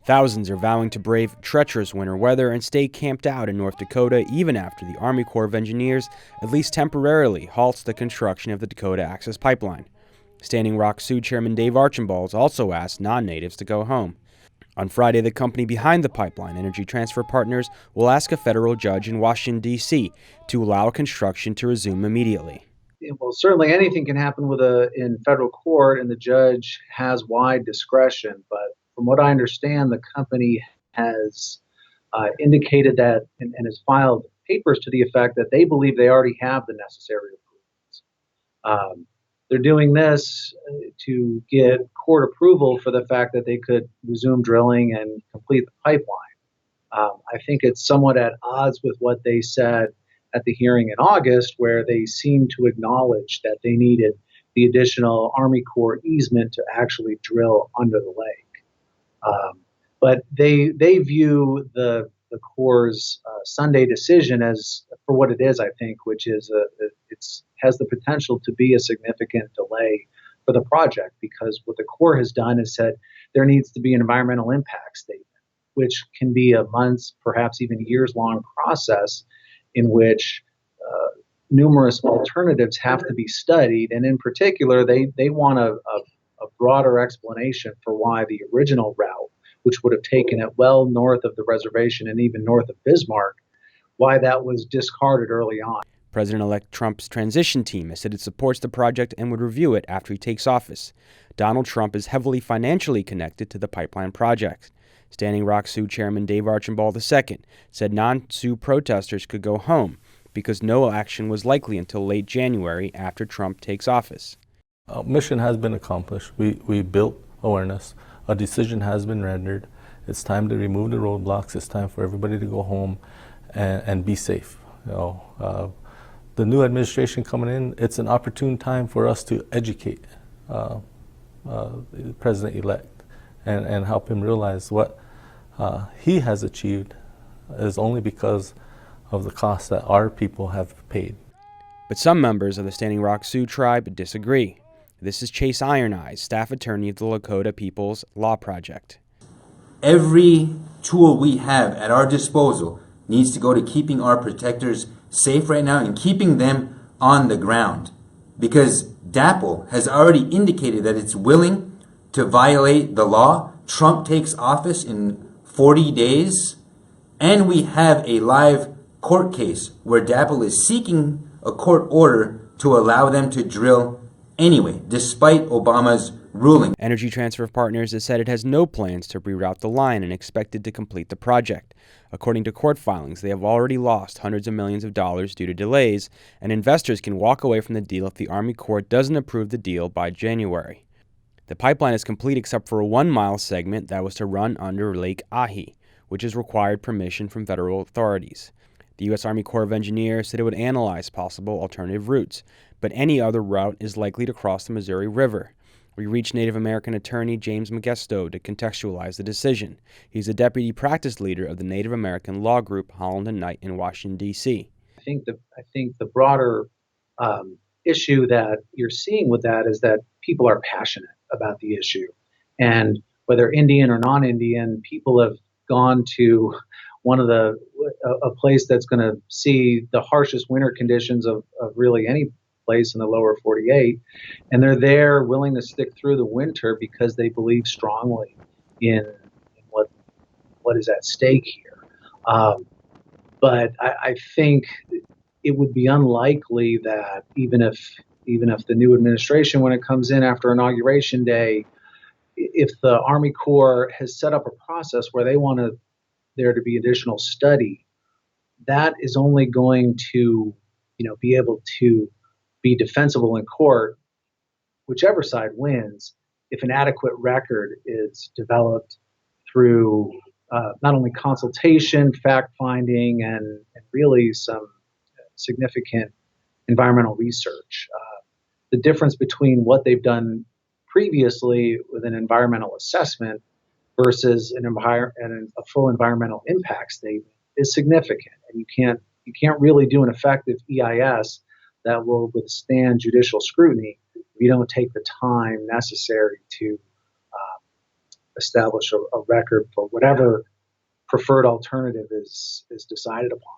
Thousands are vowing to brave treacherous winter weather and stay camped out in North Dakota even after the Army Corps of Engineers, at least temporarily, halts the construction of the Dakota Access Pipeline. Standing Rock Sioux Chairman Dave Archambault also asked non-natives to go home. On Friday, the company behind the pipeline, Energy Transfer Partners, will ask a federal judge in Washington, D.C. to allow construction to resume immediately. Well, certainly anything can happen in federal court, and the judge has wide discretion. But from what I understand, the company has indicated that and has filed papers to the effect that they believe they already have the necessary approvals. They're doing this to get court approval for the fact that they could resume drilling and complete the pipeline. I think it's somewhat at odds with what they said at the hearing in August, where they seemed to acknowledge that they needed the additional Army Corps easement to actually drill under the lake. But they view the Corps' Sunday decision as for what it is, I think, which is it's has the potential to be a significant delay for the project, because what the Corps has done is said there needs to be an environmental impact statement, which can be a months, perhaps even years-long process in which numerous alternatives have to be studied. And in particular, they want a broader explanation for why the original route, which would have taken it well north of the reservation and even north of Bismarck, why that was discarded early on. President-elect Trump's transition team has said it supports the project and would review it after he takes office. Donald Trump is heavily financially connected to the pipeline project. Standing Rock Sioux Chairman Dave Archambault II said non-Sioux protesters could go home because no action was likely until late January after Trump takes office. Mission has been accomplished. We built awareness. A decision has been rendered. It's time to remove the roadblocks. It's time for everybody to go home and be safe. The new administration coming in, it's an opportune time for us to educate the president-elect and help him realize what he has achieved is only because of the cost that our people have paid. But some members of the Standing Rock Sioux tribe disagree. This is Chase Ironeyes, staff attorney of the Lakota People's Law Project. Every tool we have at our disposal needs to go to keeping our protectors safe right now and keeping them on the ground. Because DAPL has already indicated that it's willing to violate the law. Trump takes office in 40 days, and we have a live court case where DAPL is seeking a court order to allow them to drill anyway, despite Obama's ruling. Energy Transfer Partners has said it has no plans to reroute the line and expected to complete the project. According to court filings, they have already lost hundreds of millions of dollars due to delays, and investors can walk away from the deal if the Army Corps doesn't approve the deal by January. The pipeline is complete except for a 1-mile segment that was to run under Lake Ahi, which has required permission from federal authorities. The U.S. Army Corps of Engineers said it would analyze possible alternative routes, but any other route is likely to cross the Missouri River. We reached Native American attorney James Mogesto to contextualize the decision. He's the deputy practice leader of the Native American law group Holland and Knight in Washington, D.C. I think the broader issue that you're seeing with that is that people are passionate about the issue. And whether Indian or non-Indian, people have gone to a place that's going to see the harshest winter conditions of really any place in the lower 48, and they're there willing to stick through the winter because they believe strongly in what is at stake here. But I think it would be unlikely that even if the new administration, when it comes in after Inauguration Day, if the Army Corps has set up a process where they want there to be additional study, that is only going to be able to be defensible in court, whichever side wins, if an adequate record is developed through not only consultation, fact-finding, and really some significant environmental research. The difference between what they've done previously with an environmental assessment versus a full environmental impact statement is significant, and you can't really do an effective EIS that will withstand judicial scrutiny if you don't take the time necessary to establish a record for whatever preferred alternative is decided upon.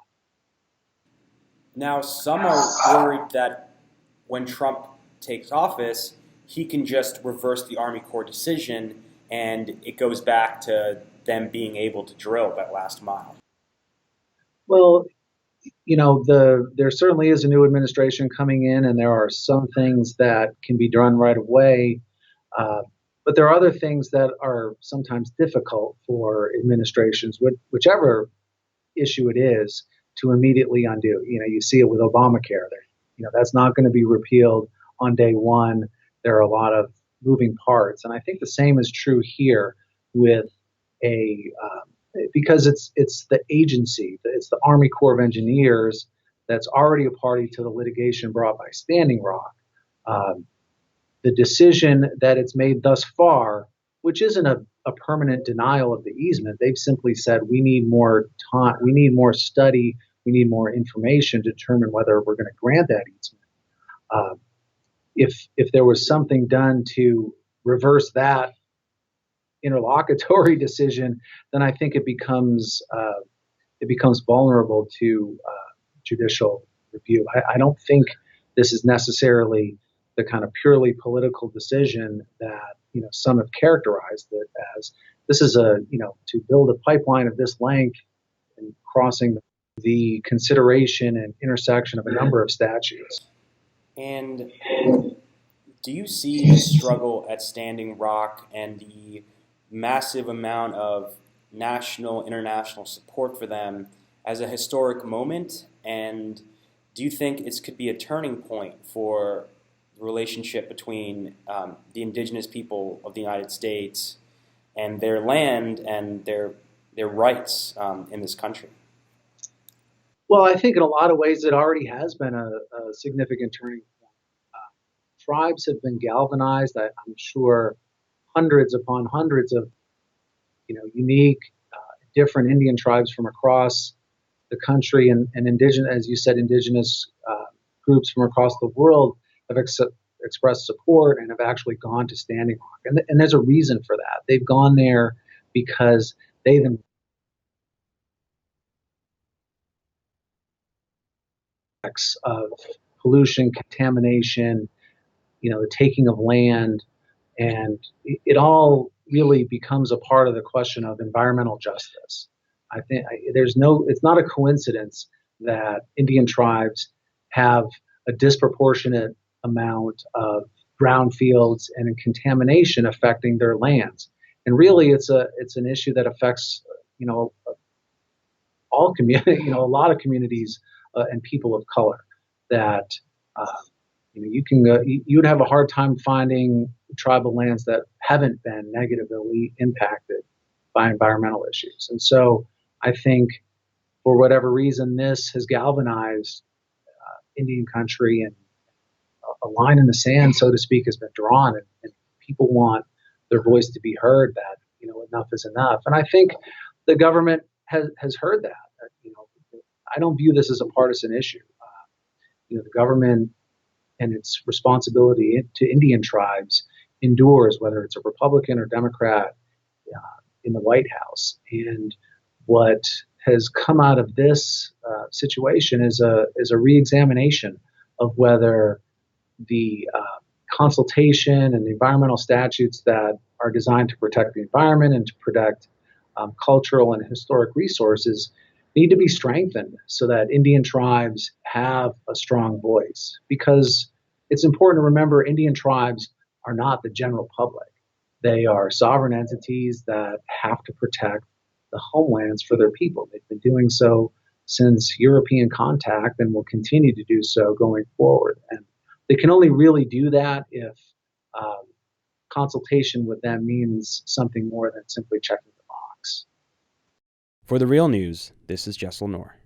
Now, some are worried that when Trump takes office, he can just reverse the Army Corps decision and it goes back to them being able to drill that last mile. Well, there certainly is a new administration coming in, and there are some things that can be done right away. Uh, but there are other things that are sometimes difficult for administrations, whichever issue it is, to immediately undo. You see it with Obamacare. That's not going to be repealed on day one. There are a lot of moving parts, and I think the same is true here with because it's the agency, it's the Army Corps of Engineers that's already a party to the litigation brought by Standing Rock. The decision that it's made thus far, which isn't a permanent denial of the easement, they've simply said we need more time, we need more study, we need more information to determine whether we're going to grant that easement. If there was something done to reverse that interlocutory decision, then I think it becomes vulnerable to judicial review. I don't think this is necessarily the kind of purely political decision that some have characterized it as. This is to build a pipeline of this length and crossing the consideration and intersection of a number of statutes. And do you see the struggle at Standing Rock and the massive amount of national, international support for them as a historic moment? And do you think it could be a turning point for the relationship between the indigenous people of the United States and their land and their rights in this country? Well, I think in a lot of ways it already has been a significant turning point. Tribes have been galvanized. I'm sure hundreds upon hundreds of unique, different Indian tribes from across the country and indigenous, as you said, indigenous groups from across the world have expressed support and have actually gone to Standing Rock. And there's a reason for that. They've gone there because they of pollution, contamination, the taking of land, and it all really becomes a part of the question of environmental justice. I think it's not a coincidence that Indian tribes have a disproportionate amount of brownfields and contamination affecting their lands. And really, it's an issue that affects all community, a lot of communities and people of color. That you'd have a hard time finding tribal lands that haven't been negatively impacted by environmental issues. And so I think for whatever reason, this has galvanized Indian country, and a line in the sand, so to speak, has been drawn, and people want their voice to be heard, that enough is enough. And I think the government has heard that. I don't view this as a partisan issue. The government and its responsibility to Indian tribes endures, whether it's a Republican or Democrat in the White House. And what has come out of this situation is a reexamination of whether the consultation and the environmental statutes that are designed to protect the environment and to protect cultural and historic resources need to be strengthened so that Indian tribes have a strong voice. Because it's important to remember, Indian tribes are not the general public. They are sovereign entities that have to protect the homelands for their people. They've been doing so since European contact and will continue to do so going forward. And they can only really do that if consultation with them means something more than simply checking the box. For The Real News, this is Jess Lenore.